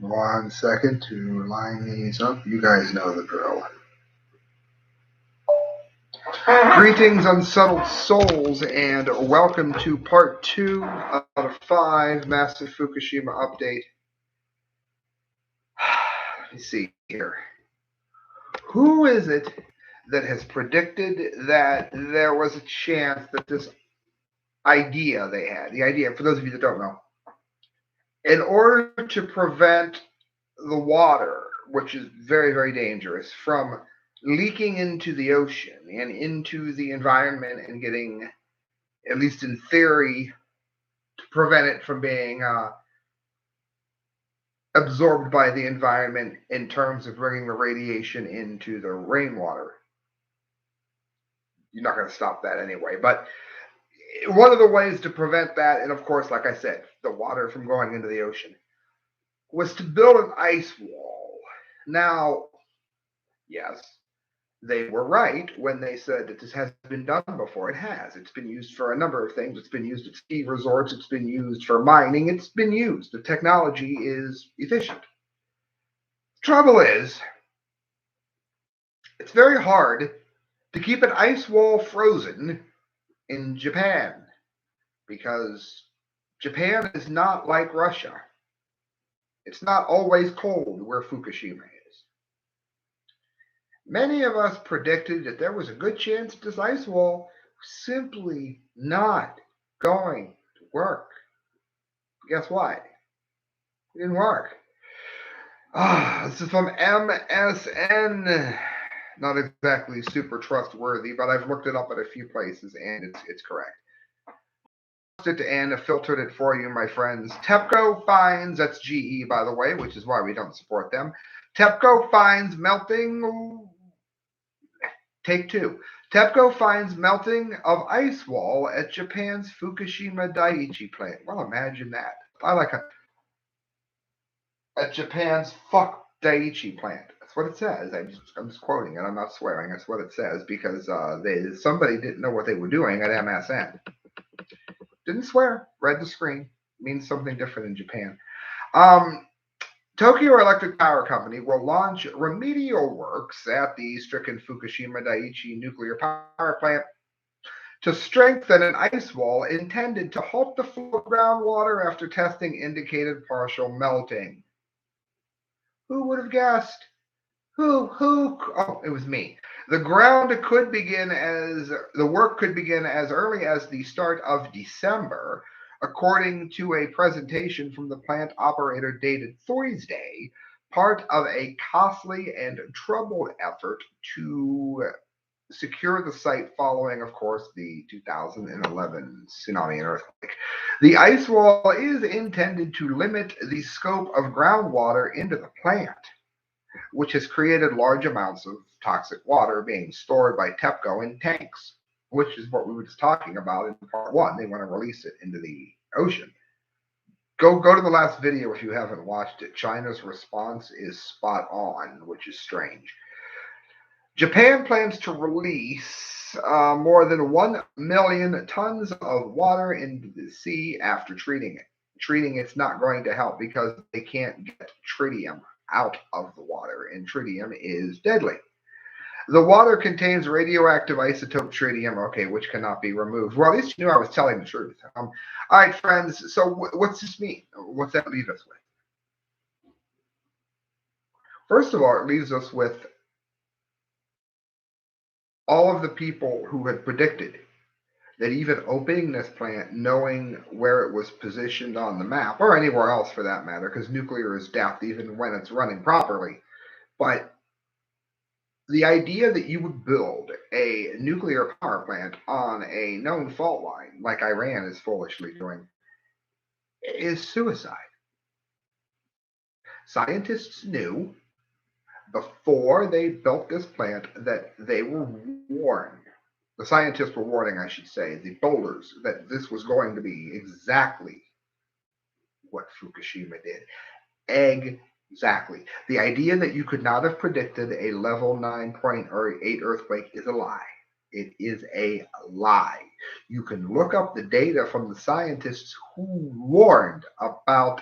1 second to line these up. You guys know the drill. Greetings, unsettled souls, and welcome to part 2 out of 5 massive Fukushima update. Let me see here. Who is it that has predicted that there was a chance that this idea they had, the idea, for those of you that don't know, in order to prevent the water, which is very, very dangerous, from leaking into the ocean and into the environment and getting, at least in theory, to prevent it from being absorbed by the environment in terms of bringing the radiation into the rainwater. You're not going to stop that anyway. But one of the ways to prevent that, and of course, like I said, the water from going into the ocean, was to build an ice wall. Now, yes, they were right when they said that this has been done before. It has. It's been used for a number of things. It's been used at ski resorts. It's been used for mining. It's been used. The technology is efficient. Trouble is, it's very hard to keep an ice wall frozen in Japan because Japan is not like Russia. It's not always cold where Fukushima is. Many of us predicted that there was a good chance that this ice wall was simply not going to work. Guess what? It didn't work. This is from MSN. Not exactly super trustworthy, but I've looked it up at a few places and it's correct. And filtered it for you, my friends. TEPCO finds, that's GE, by the way, which is why we don't support them. TEPCO finds melting. Take 2. TEPCO finds melting of ice wall at Japan's Fukushima Daiichi plant. Well, imagine that. I like it. At Japan's Daiichi plant. That's what it says. I'm just quoting it. I'm not swearing. That's what it says because somebody didn't know what they were doing at MSN. Didn't swear. Read the screen. Means something different in Japan. Tokyo Electric Power Company will launch remedial works at the stricken Fukushima Daiichi nuclear power plant to strengthen an ice wall intended to halt the flow of groundwater after testing indicated partial melting. Who would have guessed? Who? Oh, it was me. The work could begin as early as the start of December, according to a presentation from the plant operator dated Thursday, part of a costly and troubled effort to secure the site following, of course, the 2011 tsunami and earthquake. The ice wall is intended to limit the scope of groundwater into the plant, which has created large amounts of toxic water being stored by TEPCO in tanks, which is what we were just talking about in part 1. They want to release it into the ocean. Go to the last video if you haven't watched it. China's response is spot on, which is strange. Japan plans to release more than 1 million tons of water into the sea after treating it. Treating it's not going to help because they can't get tritium out of the water, and tritium is deadly. The water contains radioactive isotope tritium, okay, which cannot be removed. Well, at least you knew I was telling the truth. All right, friends, so what's this mean? What's that leave us with? First of all, it leaves us with all of the people who had predicted that even opening this plant, knowing where it was positioned on the map, or anywhere else for that matter, because nuclear is death even when it's running properly, but the idea that you would build a nuclear power plant on a known fault line, like Iran is foolishly doing, is suicide. Scientists knew before they built this plant that they were warned. The scientists were warning, I should say, the builders, that this was going to be exactly what Fukushima did. Exactly. The idea that you could not have predicted a level 9.8 earthquake is a lie. It is a lie. You can look up the data from the scientists who warned about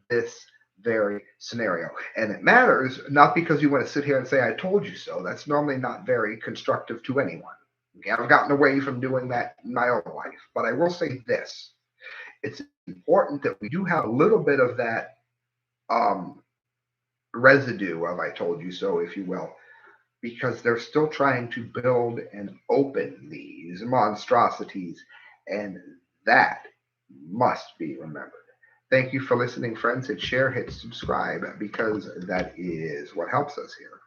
this very scenario. And it matters not because you want to sit here and say, I told you so. That's normally not very constructive to anyone. Okay, I've gotten away from doing that in my own life. But I will say this, it's important that we do have a little bit of that um, residue of I told you so, if you will, because they're still trying to build and open these monstrosities, and that must be remembered. Thank you for listening, friends. Hit share, hit subscribe, because that is what helps us here.